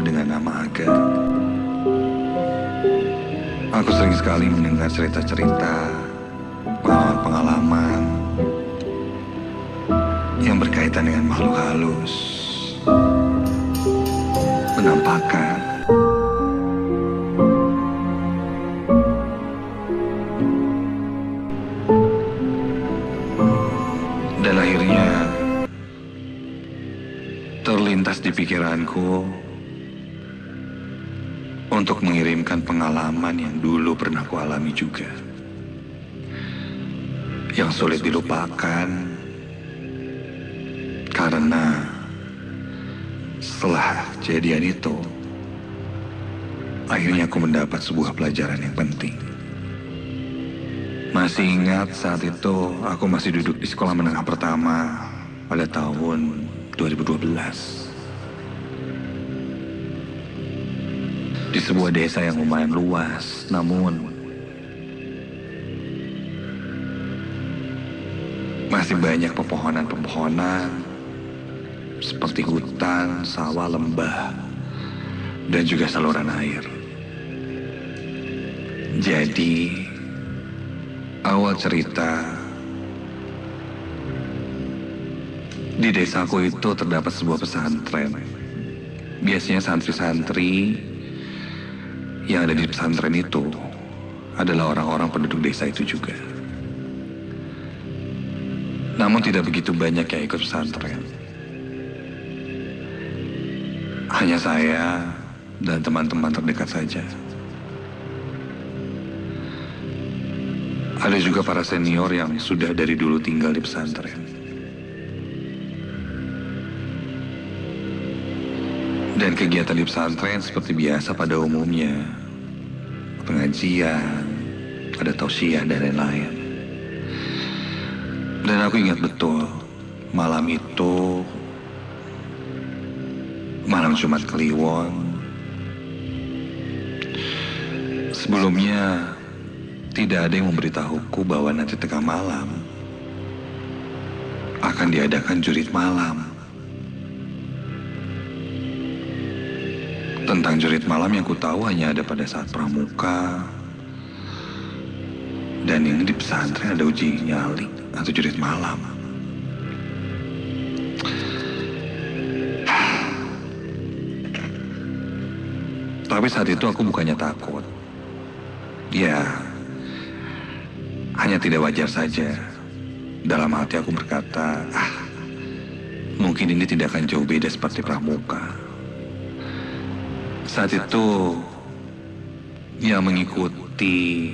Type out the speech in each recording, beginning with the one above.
dengan nama Aga. Aku sering sekali mendengar cerita-cerita, pengalaman-pengalaman yang berkaitan dengan makhluk halus, penampakan, dan akhirnya terlintas di pikiranku untuk mengirimkan pengalaman yang dulu pernah kualami juga. Yang sulit dilupakan karena setelah kejadian itu, akhirnya aku mendapat sebuah pelajaran yang penting. Masih ingat saat itu aku masih duduk di sekolah menengah pertama pada tahun 2012. Di sebuah desa yang lumayan luas, namun masih banyak pepohonan-pepohonan seperti hutan, sawah, lembah, dan juga saluran air. Jadi, awal cerita, di desaku itu terdapat sebuah pesantren. Biasanya santri-santri yang ada di pesantren itu adalah orang-orang penduduk desa itu juga. Namun tidak begitu banyak yang ikut pesantren. Hanya saya dan teman-teman terdekat saja. Ada juga para senior yang sudah dari dulu tinggal di pesantren. Dan kegiatan di pesantren seperti biasa pada umumnya. Pengajian, ada tausiah dan lain-lain. Dan aku ingat betul, malam itu, malam Jumat Kliwon. Sebelumnya, tidak ada yang memberitahuku bahwa nanti tengah malam akan diadakan jurit malam. Tentang jurit malam yang ku tahu hanya ada pada saat pramuka. Dan ini di pesantren ada uji nyali atau jurit malam. Tapi saat itu aku bukannya takut. Ya, hanya tidak wajar saja. Dalam hati aku berkata, mungkin ini tidak akan jauh beda seperti pramuka. Saat itu, yang mengikuti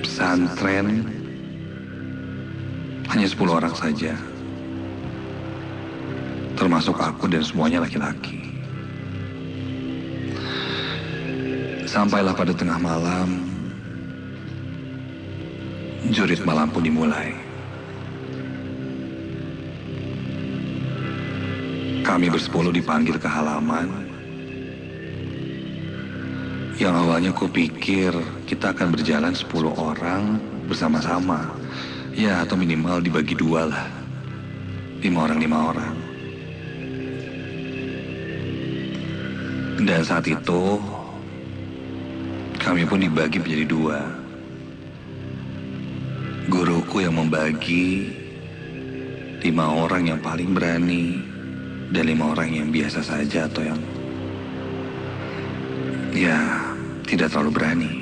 pesantren hanya 10 orang saja. Termasuk aku dan semuanya laki-laki. Sampailah pada tengah malam, jurit malam pun dimulai. Kami bersepuluh dipanggil ke halaman. Yang awalnya kupikir kita akan berjalan 10 orang bersama-sama. Ya, atau minimal dibagi 2 lah. 5 orang. Dan saat itu, kami pun dibagi menjadi 2. Guruku yang membagi 5 orang yang paling berani dan 5 orang yang biasa saja atau yang tidak terlalu berani.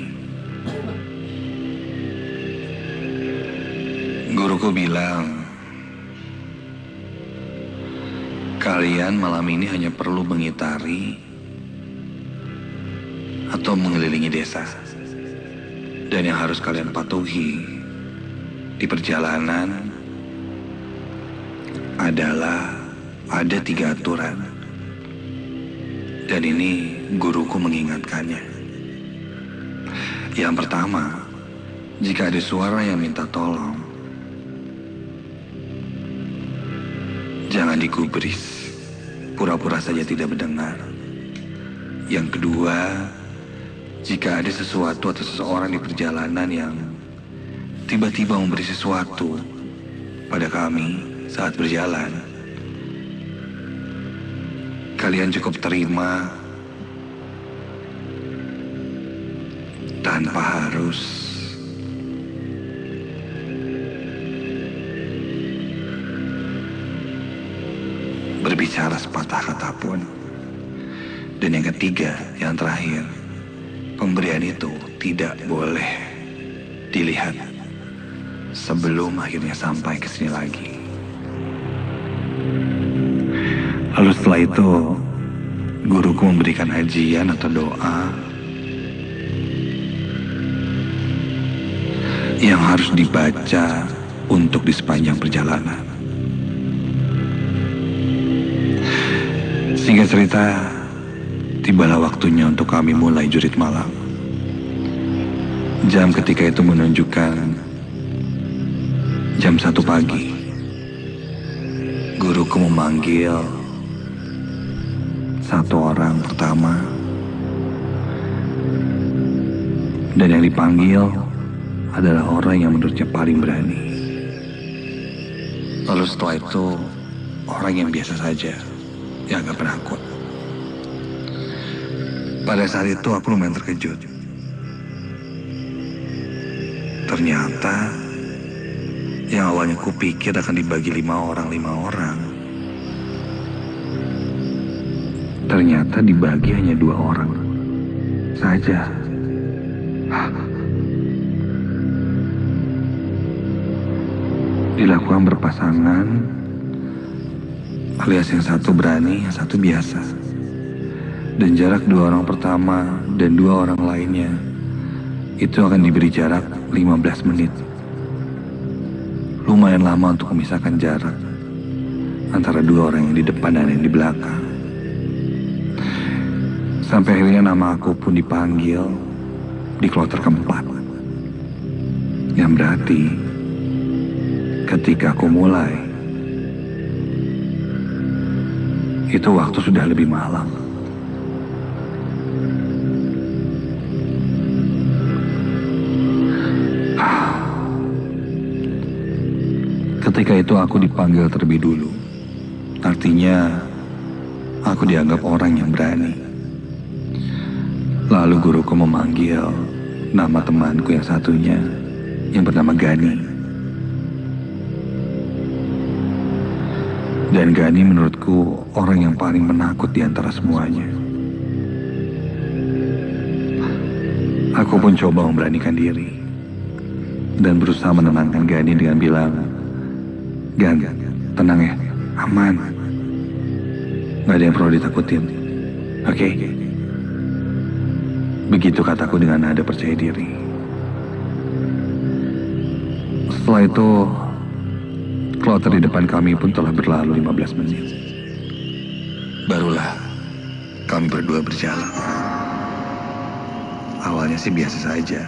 Guruku bilang, kalian malam ini hanya perlu mengitari atau mengelilingi desa. Dan yang harus kalian patuhi di perjalanan adalah ada 3 aturan. Dan ini guruku mengingatkannya. Yang pertama, jika ada suara yang minta tolong, jangan digubris, pura-pura saja tidak mendengar. Yang kedua, jika ada sesuatu atau seseorang di perjalanan yang tiba-tiba memberi sesuatu pada kami saat berjalan, kalian cukup terima tanpa harus berbicara sepatah kata pun. Dan yang ketiga, yang terakhir, pemberian itu tidak boleh dilihat sebelum akhirnya sampai ke sini lagi. Lalu setelah itu, guruku memberikan ajian atau doa yang harus dibaca untuk di sepanjang perjalanan. Singkat cerita, tibalah waktunya untuk kami mulai jurit malam. Jam ketika itu menunjukkan jam 1 pagi. Guruku memanggil satu orang pertama, dan yang dipanggil adalah orang yang menurutnya paling berani. Lalu setelah itu, orang yang biasa saja, yang agak penakut. Pada saat itu aku lumayan terkejut. Ternyata yang awalnya kupikir akan dibagi 5 orang, ternyata dibagi hanya 2 orang saja. Dilakukan berpasangan, alias yang satu berani, yang satu biasa. Dan jarak 2 orang pertama dan 2 orang lainnya itu akan diberi jarak 15 menit. Lumayan lama untuk memisahkan jarak antara 2 orang yang di depan dan yang di belakang. Sampai akhirnya nama aku pun dipanggil di kloter keempat. Yang berarti ketika aku mulai, itu waktu sudah lebih malam. Ketika itu aku dipanggil terlebih dulu. Artinya aku dianggap orang yang berani. Lalu guruku memanggil nama temanku yang satunya, yang bernama Gani. Dan Gani menurutku orang yang paling menakut di antara semuanya. Aku pun coba memberanikan diri dan berusaha menenangkan Gani dengan bilang, "Gan, tenang ya, aman. Gak ada yang perlu ditakutin, oke?" Begitu kataku dengan nada percaya diri. Setelah itu, kloter di depan kami pun telah berlalu 15 menit. Barulah kami berdua berjalan. Awalnya sih biasa saja,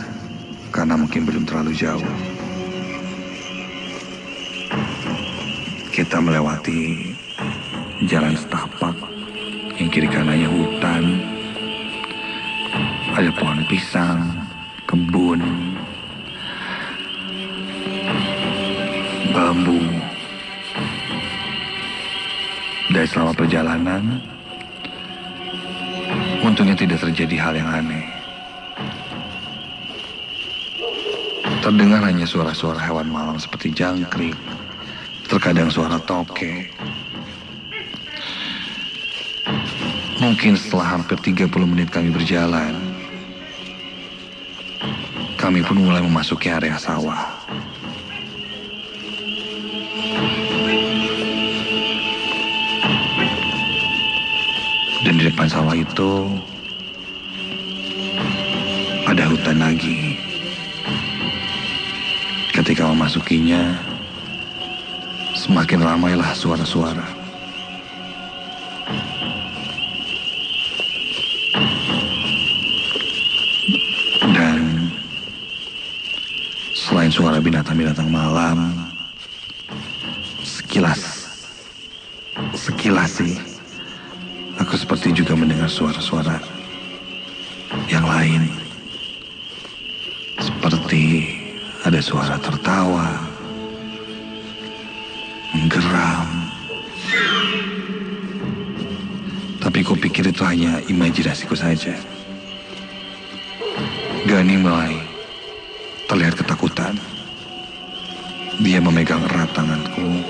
karena mungkin belum terlalu jauh. Kita melewati jalan setapak yang kiri kanannya hutan. Ada pohon pisang, kebun, bambu. Dan selama perjalanan, untungnya tidak terjadi hal yang aneh. Terdengar hanya suara-suara hewan malam seperti jangkrik, terkadang suara toke. Mungkin setelah hampir 30 menit kami berjalan, kami pun mulai memasuki area sawah. Dan di depan sawah itu ada hutan lagi. Ketika memasukinya, semakin ramailah suara-suara. Dan selain suara binatang-binatang malam, sekilas sih, aku seperti juga mendengar suara-suara yang lain. Seperti ada suara tertawa, menggeram. Tapi kupikir itu hanya imajinasiku saja. Gani mulai terlihat ketakutan. Dia memegang erat tanganku.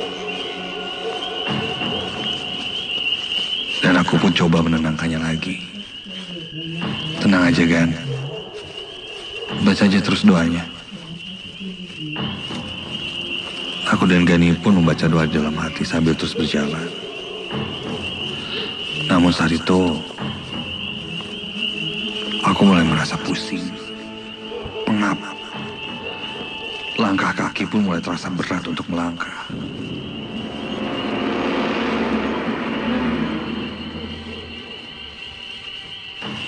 Dan aku pun coba menenangkannya lagi. Tenang aja, Gan. Baca aja terus doanya. Aku dan Gani pun membaca doa di dalam hati sambil terus berjalan. Namun saat itu, aku mulai merasa pusing, pengap. Langkah kaki pun mulai terasa berat untuk melangkah.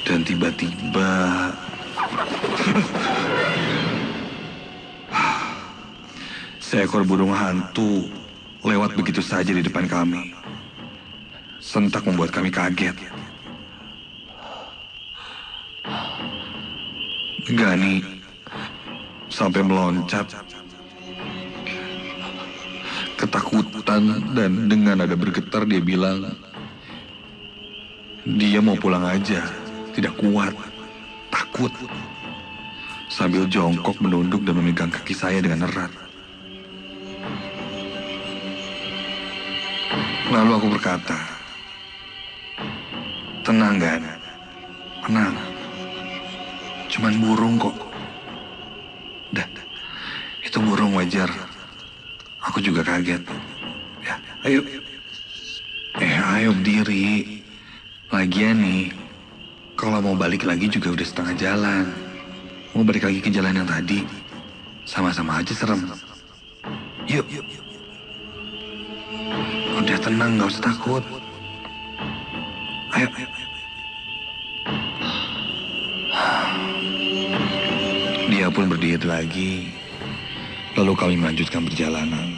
Dan tiba-tiba seekor burung hantu lewat begitu saja di depan kami. Sentak membuat kami kaget. Gani sampai meloncat. Ketakutan dan dengan nada bergetar dia bilang, dia mau pulang aja, tidak kuat, takut. Sambil jongkok menunduk dan memegang kaki saya dengan erat. Lalu aku berkata, tenang, Gan, tenang. Cuman burung kok. Dah, itu burung wajar. Aku juga kaget. Ya, ayo. Ayo berdiri. Lagian nih, kalau mau balik lagi juga udah setengah jalan. Mau balik lagi ke jalan yang tadi, sama-sama aja serem. Yuk. Udah tenang, gak usah takut. Ayo. Dia pun berdiri lagi. Lalu kami melanjutkan perjalanan.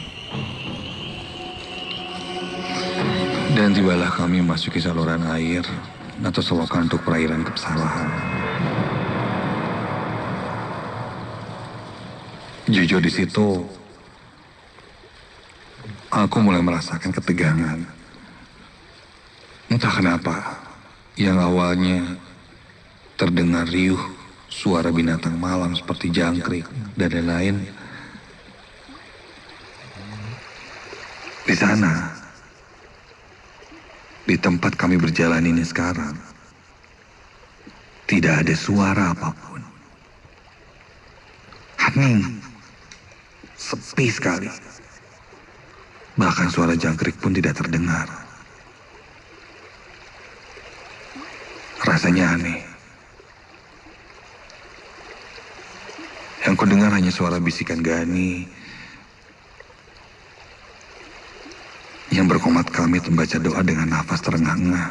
Dan tibalah kami memasuki saluran air atau selokan untuk perairan kepesawahan. Jujur di situ, aku mulai merasakan ketegangan. Entah kenapa, yang awalnya terdengar riuh suara binatang malam seperti jangkrik dan lain-lain. Di sana, di tempat kami berjalan ini sekarang, tidak ada suara apapun. Hening, sepi sekali. Bahkan suara jangkrik pun tidak terdengar. Rasanya aneh. Yang kudengar hanya suara bisikan Gani yang berkomat kami membaca doa dengan nafas terengah-engah.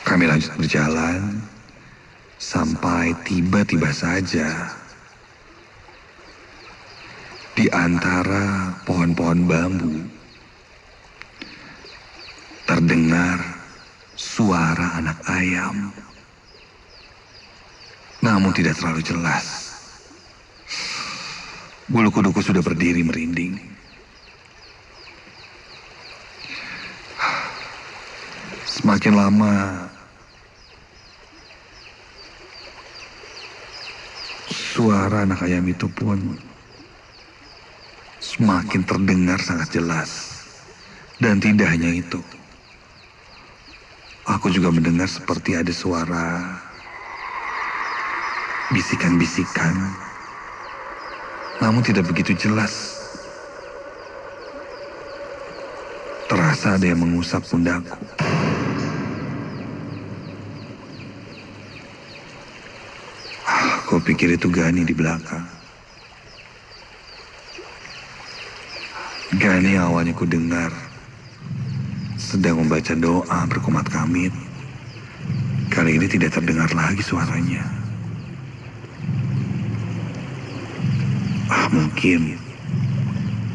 Kami lanjut berjalan sampai tiba-tiba saja di antara pohon-pohon bambu terdengar suara anak ayam. Namun tidak terlalu jelas. Bulu kuduku sudah berdiri merinding. Semakin lama, suara anak ayam itu pun semakin terdengar sangat jelas. Dan tidak hanya itu, aku juga mendengar seperti ada suara bisikan-bisikan, namun tidak begitu jelas. Terasa ada yang mengusap pundakku. Aku pikir itu Gani di belakang. Gani yang awalnya ku dengar sedang membaca doa berkomat kamit. Kali ini tidak terdengar lagi suaranya. Mungkin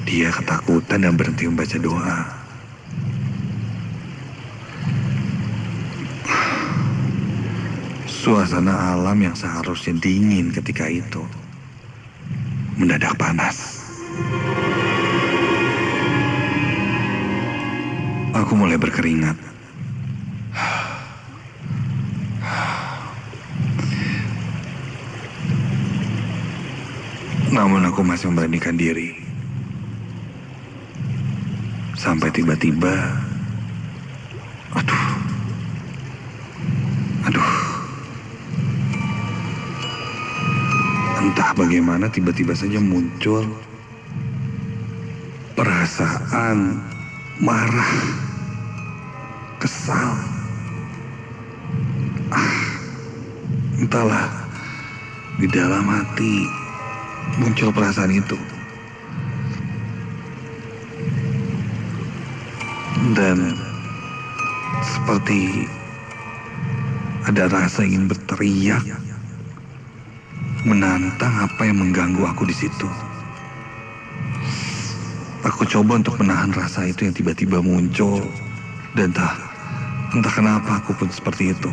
dia ketakutan dan berhenti membaca doa. Suasana alam yang seharusnya dingin ketika itu mendadak panas. Aku mulai berkeringat. Namun aku masih memberanikan diri. Sampai tiba-tiba, aduh. Entah bagaimana tiba-tiba saja muncul perasaan marah, kesal. Entahlah, di dalam hati muncul perasaan itu. Dan seperti ada rasa ingin berteriak, menantang apa yang mengganggu aku di situ. Aku coba untuk menahan rasa itu yang tiba-tiba muncul, dan entah kenapa aku pun seperti itu.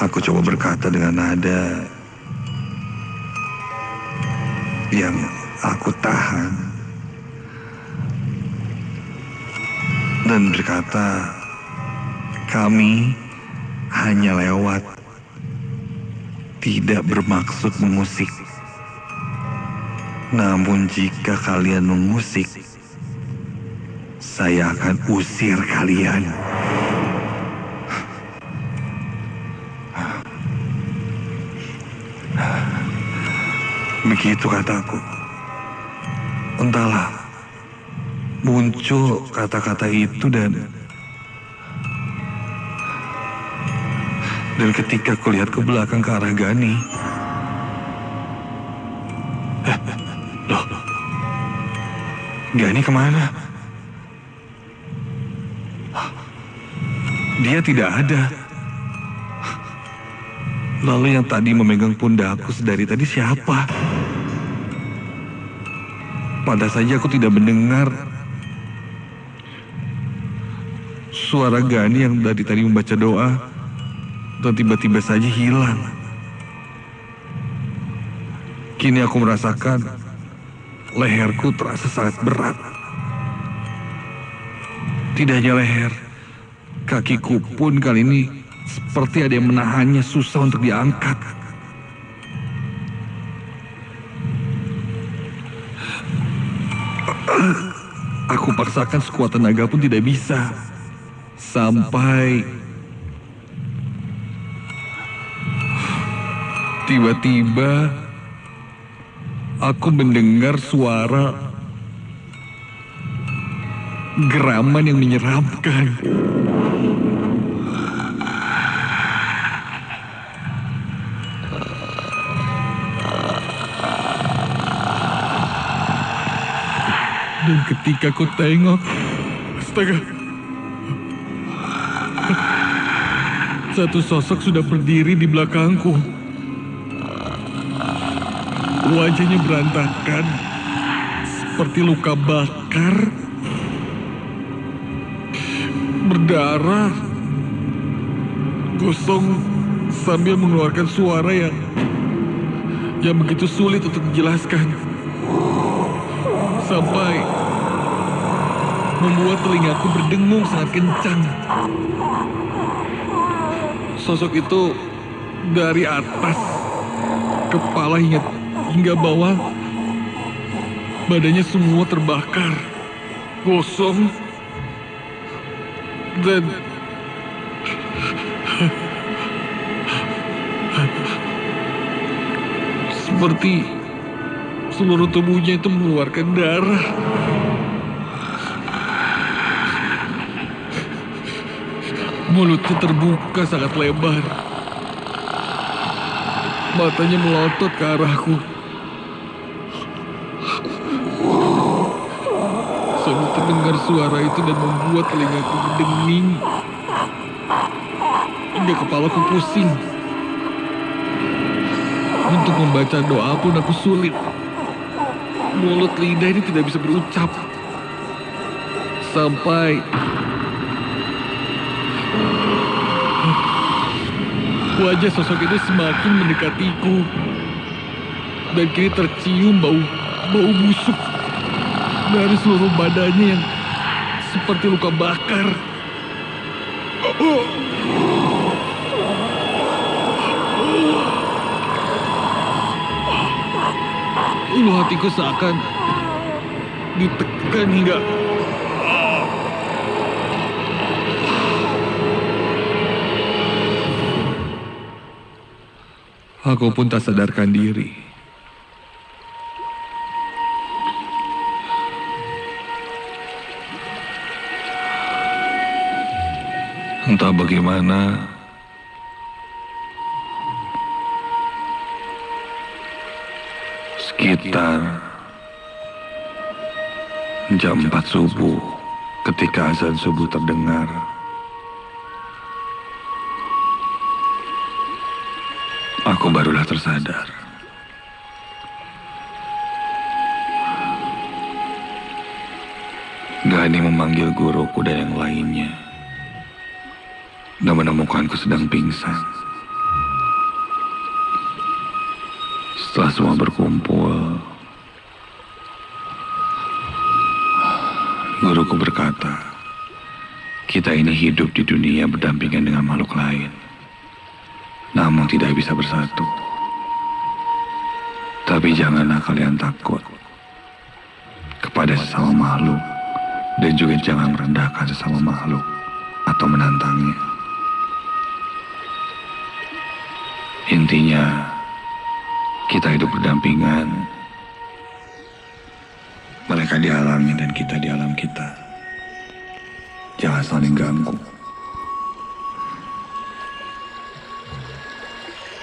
Aku coba berkata dengan nada yang aku tahan dan berkata, kami hanya lewat, tidak bermaksud mengusik. Namun jika kalian mengusik, saya akan usir kalian. Begitu kataku. Entahlah, muncul kata-kata itu dan ketika aku lihat ke belakang ke arah Gani, loh, Gani kemana? Dia tidak ada. Lalu yang tadi memegang pundakku sedari tadi siapa? Pantas saja aku tidak mendengar suara Gani yang dari tadi membaca doa, dan tiba-tiba saja hilang. Kini aku merasakan leherku terasa sangat berat. Tidak hanya leher, kakiku pun kali ini seperti ada yang menahannya, susah untuk diangkat. Aku paksakan sekuat tenaga pun tidak bisa. Sampai tiba-tiba aku mendengar suara geraman yang menyeramkan. Dan ketika aku tengok, astaga, satu sosok sudah berdiri di belakangku. Wajahnya berantakan, seperti luka bakar, berdarah, gosong sambil mengeluarkan suara yang begitu sulit untuk dijelaskan. Sampai membuat telingaku berdengung sangat kencang. Sosok itu dari atas kepala hingga bawah, badannya semua terbakar, gosong, dan seperti seluruh tubuhnya itu mengeluarkan darah. Mulutnya terbuka sangat lebar. Matanya melotot ke arahku. Sambil terdengar suara itu dan membuat telingaku berdenging hingga kepalaku pusing. Untuk membaca doa pun aku sulit. Mulut lidah ini tidak bisa berucap. Sampai wajah sosok itu semakin mendekatiku. Dan kini tercium bau busuk. dari seluruh badannya yang seperti luka bakar. Ulu hatiku seakan ditekan hingga aku pun tak sadarkan diri. Entah bagaimana, sekitar jam 4 subuh ketika azan subuh terdengar, aku barulah tersadar. Gani memanggil guruku dan yang lainnya dan menemukanku sedang pingsan. Setelah semua berkumpul, guruku berkata, kita ini hidup di dunia berdampingan dengan makhluk lain, namun tidak bisa bersatu. Tapi janganlah kalian takut kepada sesama makhluk, dan juga jangan merendahkan sesama makhluk atau menantangnya. Intinya, kita hidup berdampingan. Mereka di alamnya dan kita di alam kita. Jangan saling ganggu.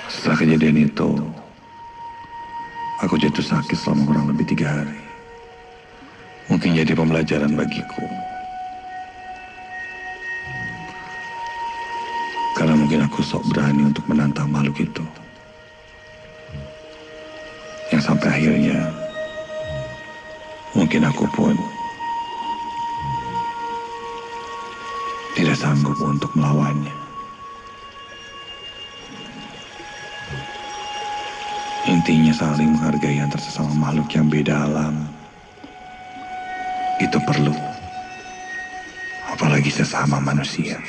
Setelah kejadian itu, aku jatuh sakit selama kurang lebih 3 hari. Mungkin jadi pembelajaran bagiku. Karena mungkin aku sok berani untuk menantang makhluk itu. Yang sampai akhirnya, mungkin aku pun tidak sanggup untuk melawannya. Intinya saling menghargai antar sesama makhluk yang beda alam. Itu perlu. Apalagi sesama manusia.